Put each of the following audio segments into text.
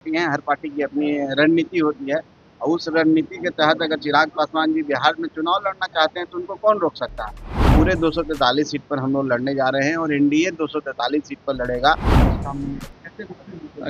हैं, हर पार्टी की अपनी रणनीति होती है और उस रणनीति के तहत अगर चिराग पासवान जी बिहार में चुनाव लड़ना चाहते हैं तो उनको कौन रोक सकता है। पूरे 243 सीट पर हम लोग लड़ने जा रहे हैं और एनडीए 243 सीट पर लड़ेगा।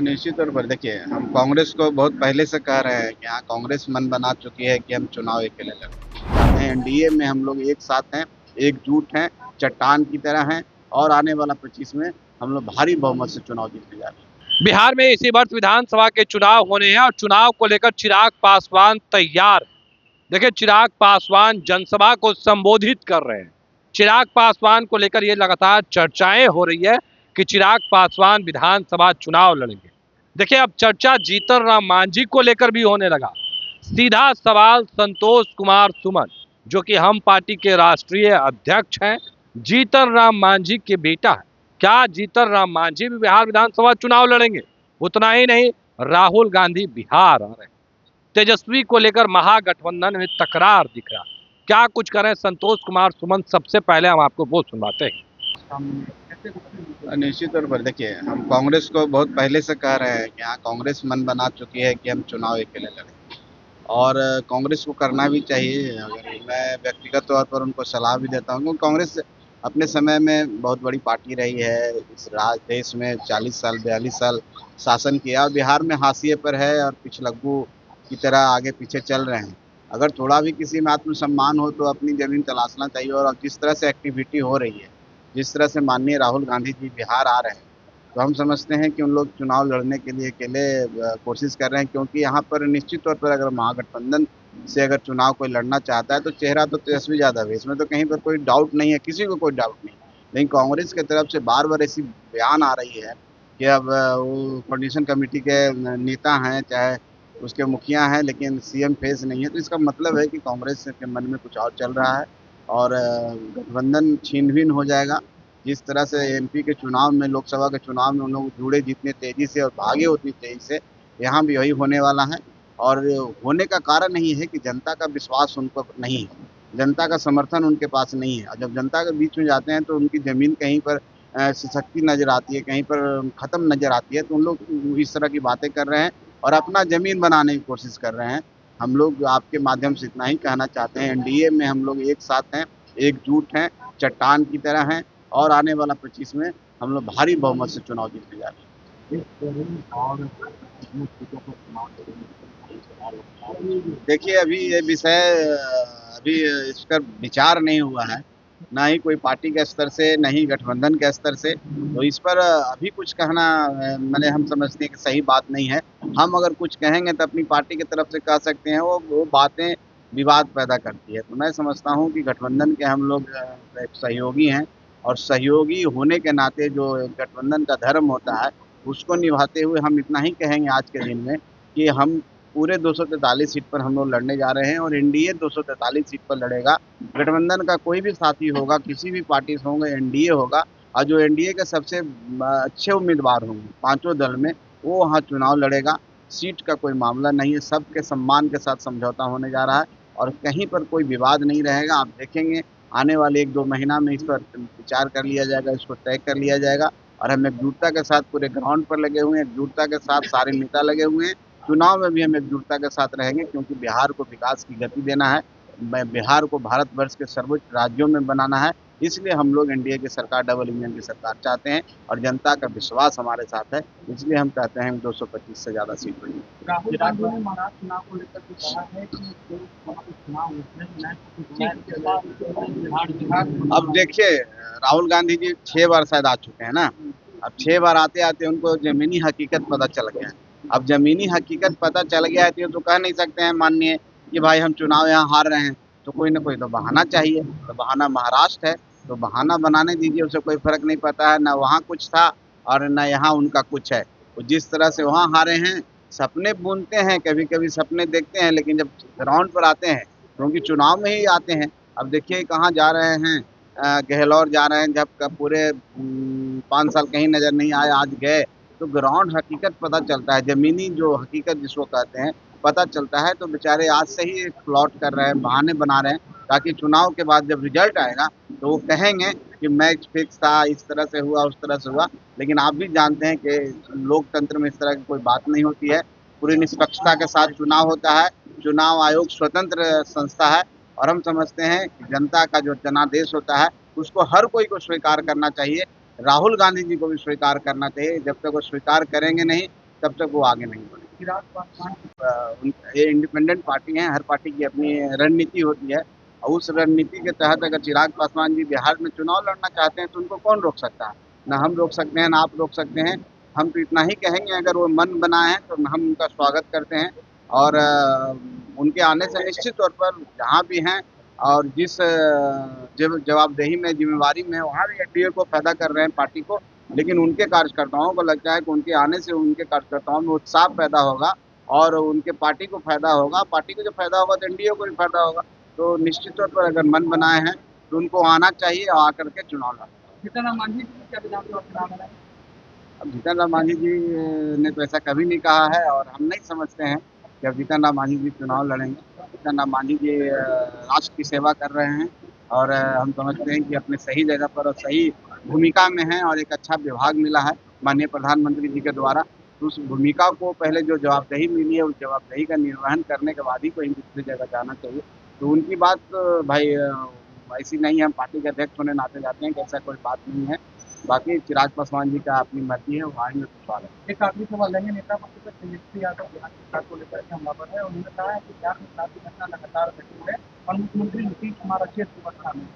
निश्चित तौर पर देखिए, हम कांग्रेस को बहुत पहले से कह रहे हैं कि हाँ, कांग्रेस मन बना चुकी है कि हम चुनाव अकेले लड़ना चाहते हैं। एनडीए में हम लोग एक साथ हैं, एकजुट हैं, चट्टान की तरह हैं और आने वाला 25 में हम लोग भारी बहुमत से चुनाव जीतने जा रहे हैं। बिहार में इसी वर्ष विधानसभा के चुनाव होने हैं और चुनाव को लेकर चिराग पासवान तैयार है। देखिए, चिराग पासवान जनसभा को संबोधित कर रहे हैं। चिराग पासवान को लेकर ये लगातार चर्चाएं हो रही है कि चिराग पासवान विधानसभा चुनाव लड़ेंगे। देखिए, अब चर्चा जीतन राम मांझी को लेकर भी होने लगा। सीधा सवाल संतोष कुमार सुमन, जो कि हम पार्टी के राष्ट्रीय अध्यक्ष हैं, जीतन राम मांझी के बेटा है। क्या जीतन राम मांझी भी बिहार विधानसभा चुनाव लड़ेंगे? उतना ही नहीं, राहुल गांधी बिहार आ रहे हैं। तेजस्वी को लेकर महागठबंधन में तकरार दिख रहा। क्या कुछ करें संतोष कुमार सुमन? सबसे पहले हम आपको वो सुनवाते हैं। निश्चित तौर पर देखिए, हम कांग्रेस को बहुत पहले से कह रहे हैं कि हाँ, कांग्रेस मन बना चुकी है कि हम चुनाव अकेले लड़ें और कांग्रेस को करना भी चाहिए। अगर मैं व्यक्तिगत तौर पर उनको सलाह भी देता हूँ, क्योंकि कांग्रेस अपने समय में बहुत बड़ी पार्टी रही है। इस देश में 40 साल 42 साल शासन किया और बिहार में हाशिए पर है और पिछलग्गू की तरह आगे पीछे चल रहे हैं। अगर थोड़ा भी किसी में आत्मसम्मान हो तो अपनी ज़मीन तलाशना चाहिए। और अब जिस तरह से एक्टिविटी हो रही है, जिस तरह से माननीय राहुल गांधी जी बिहार आ रहे हैं, तो हम समझते हैं कि उन लोग चुनाव लड़ने के लिए अकेले कोशिश कर रहे हैं, क्योंकि यहाँ पर निश्चित तौर पर अगर महागठबंधन से अगर चुनाव कोई लड़ना चाहता है तो चेहरा तो तेजस्वी यादव है, इसमें तो कहीं पर कोई डाउट नहीं है, किसी को कोई डाउट नहीं। लेकिन कांग्रेस की तरफ से बार बार ऐसी बयान आ रही है कि अब वो कोऑर्डिनेशन कमेटी के नेता हैं, चाहे उसके मुखिया हैं, लेकिन सीएम फेस नहीं है। तो इसका मतलब है कि कांग्रेस के मन में कुछ और चल रहा है और गठबंधन छीन भिन हो जाएगा। जिस तरह से एमपी के चुनाव में, लोकसभा के चुनाव में उन लोग जुड़े जितने तेजी से और भागे उतनी तेजी से, यहाँ भी वही होने वाला है। और होने का कारण यही है कि जनता का विश्वास उन पर नहीं है, जनता का समर्थन उनके पास नहीं है। और जब जनता के बीच में जाते हैं तो उनकी ज़मीन कहीं पर सशक्ति नज़र आती है, कहीं पर ख़त्म नज़र आती है। तो उन लोग इस तरह की बातें कर रहे हैं और अपना ज़मीन बनाने की कोशिश कर रहे हैं। हम लोग आपके माध्यम से इतना ही कहना चाहते हैं, एनडीए में हम लोग एक साथ हैं, एकजुट हैं, चट्टान की तरह हैं और आने वाला 25 में हम लोग भारी बहुमत से चुनाव जीतने जा रहे हैं। देखिए, अभी ये विषय अभी इस पर विचार नहीं हुआ है, ना ही कोई पार्टी के स्तर से, ना ही गठबंधन के स्तर से। तो इस पर अभी कुछ कहना माने हम समझते हैं कि सही बात नहीं है। हम अगर कुछ कहेंगे तो अपनी पार्टी की तरफ से कह सकते हैं, वो बातें विवाद पैदा करती है। तो मैं समझता हूँ कि गठबंधन के हम लोग एक सहयोगी हैं और सहयोगी होने के नाते जो गठबंधन का धर्म होता है, उसको निभाते हुए हम इतना ही कहेंगे आज के दिन में कि हम पूरे 243 सीट पर हम लोग लड़ने जा रहे हैं और एनडीए 243 सीट पर लड़ेगा। गठबंधन का कोई भी साथी होगा, किसी भी पार्टी से होंगे, एनडीए होगा और जो एनडीए के सबसे अच्छे उम्मीदवार होंगे पांचों दल में, वो वहाँ चुनाव लड़ेगा। सीट का कोई मामला नहीं है, सबके सम्मान के साथ समझौता होने जा रहा है और कहीं पर कोई विवाद नहीं रहेगा। आप देखेंगे आने वाले 1-2 महीना में इस पर विचार कर लिया जाएगा, इसको तय कर लिया जाएगा। और हम एकजुटता के साथ पूरे ग्राउंड पर लगे हुए हैं, एकजुटता के साथ सारे नेता लगे हुए हैं। चुनाव में भी हम एकजुटता के साथ रहेंगे, क्योंकि बिहार को विकास की गति देना है, बिहार को भारतवर्ष के सर्वोच्च राज्यों में बनाना है। इसलिए हम लोग एनडीए की सरकार, डबल इंजन की सरकार चाहते हैं और जनता का विश्वास हमारे साथ है। इसलिए हम कहते हैं 225 से ज़्यादा सीट बनी। राहुल गांधी ने महाराष्ट्र चुनाव को लेकर के कहा है कि जो वहाँ पे चुनाव होते हैं। अब देखिए, राहुल गांधी जी 6 बार शायद आ चुके हैं ना। अब 6 बार आते आते उनको ज़मीनी हकीकत पता चल गया है। अब ज़मीनी हकीकत पता चल गया है तो ये तो कह नहीं सकते हैं माननीय कि भाई हम चुनाव यहाँ हार रहे हैं। तो कोई ना कोई तो बहाना चाहिए। तो बहाना महाराष्ट्र है, तो बहाना बनाने दीजिए, उससे कोई फ़र्क नहीं पड़ता है। ना वहाँ कुछ था और ना यहाँ उनका कुछ है। वो जिस तरह से वहाँ हारे हैं, सपने बुनते हैं, कभी कभी सपने देखते हैं, लेकिन जब ग्राउंड पर आते हैं, क्योंकि चुनाव में ही आते हैं। अब देखिए कहाँ जा रहे हैं, गहलोर जा रहे हैं, जब पूरे 5 साल कहीं नज़र नहीं आए, आज गए तो ग्राउंड हकीकत पता चलता है, ज़मीनी जो हकीकत जिसको कहते हैं पता चलता है। तो बेचारे आज से ही प्लॉट कर रहे हैं, बहाने बना रहे हैं, ताकि चुनाव के बाद जब रिजल्ट आएगा तो वो कहेंगे कि मैच फिक्स था, इस तरह से हुआ, उस तरह से हुआ। लेकिन आप भी जानते हैं कि लोकतंत्र में इस तरह की कोई बात नहीं होती है। पूरी निष्पक्षता के साथ चुनाव होता है। चुनाव आयोग स्वतंत्र संस्था है और हम समझते हैं कि जनता का जो जनादेश होता है उसको हर कोई को स्वीकार करना चाहिए। राहुल गांधी जी को भी स्वीकार करना चाहिए। जब तक वो स्वीकार करेंगे नहीं तब तक वो आगे नहीं बढ़ेंगे। चिराग पासवान ये इंडिपेंडेंट पार्टी है, हर पार्टी की अपनी रणनीति होती है और उस रणनीति के तहत अगर चिराग पासवान जी बिहार में चुनाव लड़ना चाहते हैं तो उनको कौन रोक सकता है? ना हम रोक सकते हैं, ना आप रोक सकते हैं। हम तो इतना ही कहेंगे, अगर वो मन बनाए हैं तो हम उनका स्वागत करते हैं और उनके आने से निश्चित तौर पर जहाँ भी हैं और जिस जवाबदेही में, जिम्मेवारी में, वहाँ भी एनडीए को फायदा कर रहे हैं पार्टी को। लेकिन उनके कार्यकर्ताओं को लगता है कि उनके आने से उनके कार्यकर्ताओं में उत्साह पैदा होगा और उनके पार्टी को फायदा होगा। पार्टी को जब फायदा होगा तो एनडीए को भी फायदा होगा। तो निश्चित तौर पर अगर मन बनाए हैं तो उनको आना चाहिए और आकर के चुनाव लड़ना। जीतन राम मांझी जी क्या विधानसभा चुनाव लड़ेंगे? अब जीतन राम मांझी जी ने तो ऐसा कभी नहीं कहा है और हम नहीं समझते हैं कि अब जीतन राम मांझी जी चुनाव लड़ेंगे। जीतन राम मांझी जी राष्ट्र की सेवा कर रहे हैं और हम समझते हैं कि अपने सही जगह पर और सही भूमिका में हैं और एक अच्छा विभाग मिला है माननीय प्रधानमंत्री जी के द्वारा। तो उस भूमिका को पहले जो जवाबदेही मिली है उस जवाबदेही का निर्वहन करने के बाद ही कोई दूसरी जगह जाना चाहिए। तो उनकी बात भाई ऐसी नहीं है। हम पार्टी के अध्यक्ष होने नाते जाते हैं कि ऐसा कोई बात नहीं है। बाकी चिराग पासवान जी का अपनी मर्जी है, वो आएंगे तो स्वागत है। एक आखिरी सवाल लेंगे। नेता प्रतिपक्ष तेजस्वी यादव बिहार सरकार को लेकर के हमलावर है। उन्होंने कहा है कि बिहार में अपराधी घटना लगातार घटी है और मुख्यमंत्री नीतीश कुमार अचेत सुरक्षा में।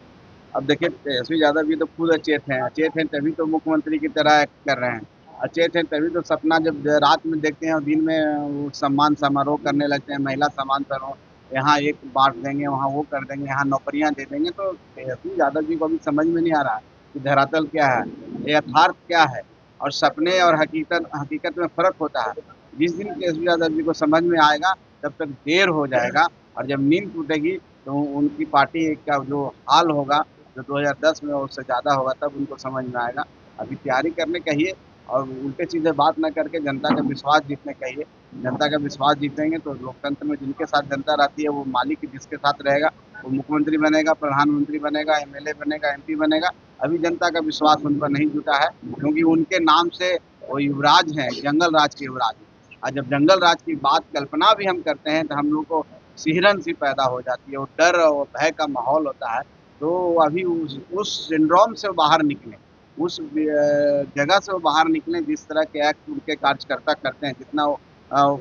अब देखिए, तेजस्वी यादव भी तो खुद अचेत हैं। अचेत हैं तभी तो मुख्यमंत्री की तरह एक्ट कर रहे हैं। अचेत हैं तभी तो सपना जब रात में देखते हैं और दिन में वो सम्मान समारोह करने लगते हैं, महिला सम्मान समारोह। यहाँ एक बांट देंगे, वहाँ वो कर देंगे, यहाँ नौकरियाँ दे देंगे। तो तेजस्वी यादव जी को अभी समझ में नहीं आ रहा है कि धरातल क्या है, यथार्थ क्या है और सपने और हकीकत में फ़र्क होता है। जिस दिन तेजस्वी यादव जी को समझ में आएगा तब तक देर हो जाएगा और जब नींद टूटेगी तो उनकी पार्टी का जो हाल होगा, जो 2010 में उससे ज़्यादा होगा, तब उनको समझ में आएगा। अभी तैयारी करने कहिए और उल्टे सीधे बात न करके जनता का विश्वास जीतने कहिए। जनता का विश्वास जीतेंगे तो लोकतंत्र में जिनके साथ जनता रहती है वो मालिक जिसके साथ रहेगा वो मुख्यमंत्री बनेगा, प्रधानमंत्री बनेगा, एमएलए बनेगा, एमपी बनेगा। अभी जनता का विश्वास उन पर नहीं जुटा है क्योंकि उनके नाम से वो युवराज हैं, जंगल राज के युवराज। और जब जंगल राज की बात कल्पना भी हम करते हैं तो हम लोग को सिहरन सी पैदा हो जाती है, वो डर और भय का माहौल होता है। तो अभी उस सिंड्रोम से बाहर निकलें, उस जगह से वो बाहर निकलें जिस तरह के एक्ट उनके कार्यकर्ता करते हैं, जितना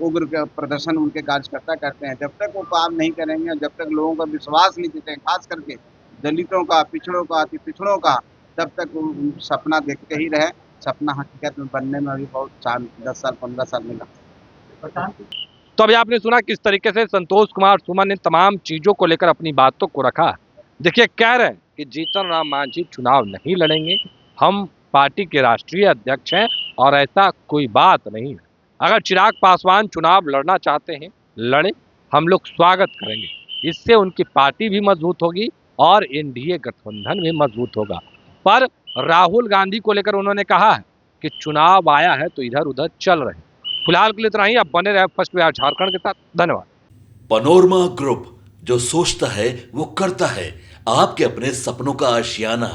उग्र के प्रदर्शन उनके कार्यकर्ता करते हैं। जब तक वो काम नहीं करेंगे, जब तक लोगों का विश्वास नहीं जीतेंगे, खास करके दलितों का, पिछड़ों का, अति पिछड़ों का, तब तक वो सपना देखते ही रहे। सपना हकीकत में बनने में अभी बहुत 10 साल 15 साल में लगता है। तो अभी आपने सुना किस तरीके से संतोष कुमार सुमन ने तमाम चीजों को लेकर अपनी बातों को रखा। देखिए, कह रहे हैं कि जीतन राम मांझी चुनाव नहीं लड़ेंगे, हम पार्टी के राष्ट्रीय अध्यक्ष हैं और ऐसा कोई बात नहीं है। अगर चिराग पासवान चुनाव लड़ना चाहते हैं, लड़े, हम लोग स्वागत करेंगे। इससे उनकी पार्टी भी मजबूत होगी और एनडीए गठबंधन भी मजबूत होगा। पर राहुल गांधी को लेकर उन्होंने कहा है कि चुनाव आया है तो इधर उधर चल रहे हैं। फिलहाल के लिए इतना ही। आप बने रहे फर्स्ट बिहार झारखंड के साथ। धन्यवाद। पनोरमा ग्रुप, जो सोचता है वो करता है। आपके अपने सपनों का आशियाना।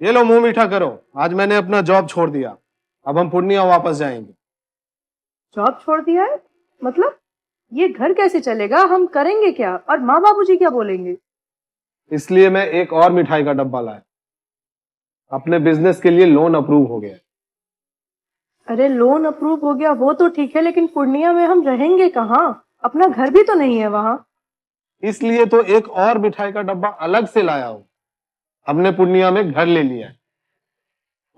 ये लो, मुंह मीठा करो। आज मैंने अपना जॉब छोड़ दिया, अब हम पूर्णिया वापस जाएंगे। जॉब छोड़ दिया है? मतलब ये घर कैसे चलेगा? हम करेंगे क्या? और माँ बाबूजी क्या बोलेंगे? इसलिए मैं एक और मिठाई का डब्बा लाया। अपने बिजनेस के लिए लोन अप्रूव हो गया। अरे लोन अप्रूव हो गया वो तो ठीक है, लेकिन पूर्णिया में हम रहेंगे कहाँ? अपना घर भी तो नहीं है वहाँ। इसलिए तो एक और मिठाई का डब्बा अलग से लाया हूं। हमने पूर्णिया में घर ले लिया है,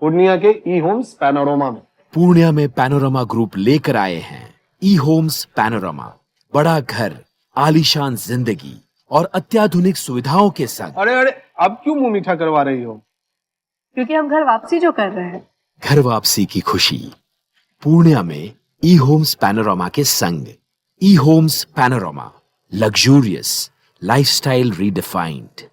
पूर्णिया के ई होम्स पैनोरमा में। पूर्णिया में पैनोरमा ग्रुप लेकर आए हैं ई होम्स पैनोरमा। बड़ा घर, आलीशान जिंदगी और अत्याधुनिक सुविधाओं के संग। अरे अब क्यों मुंह मीठा करवा रही हो? क्योंकि हम घर वापसी जो कर रहे हैं। घर वापसी की खुशी पूर्णिया में ई होम्स पैनोरमा के संग। E Homes Panorama, luxurious lifestyle redefined.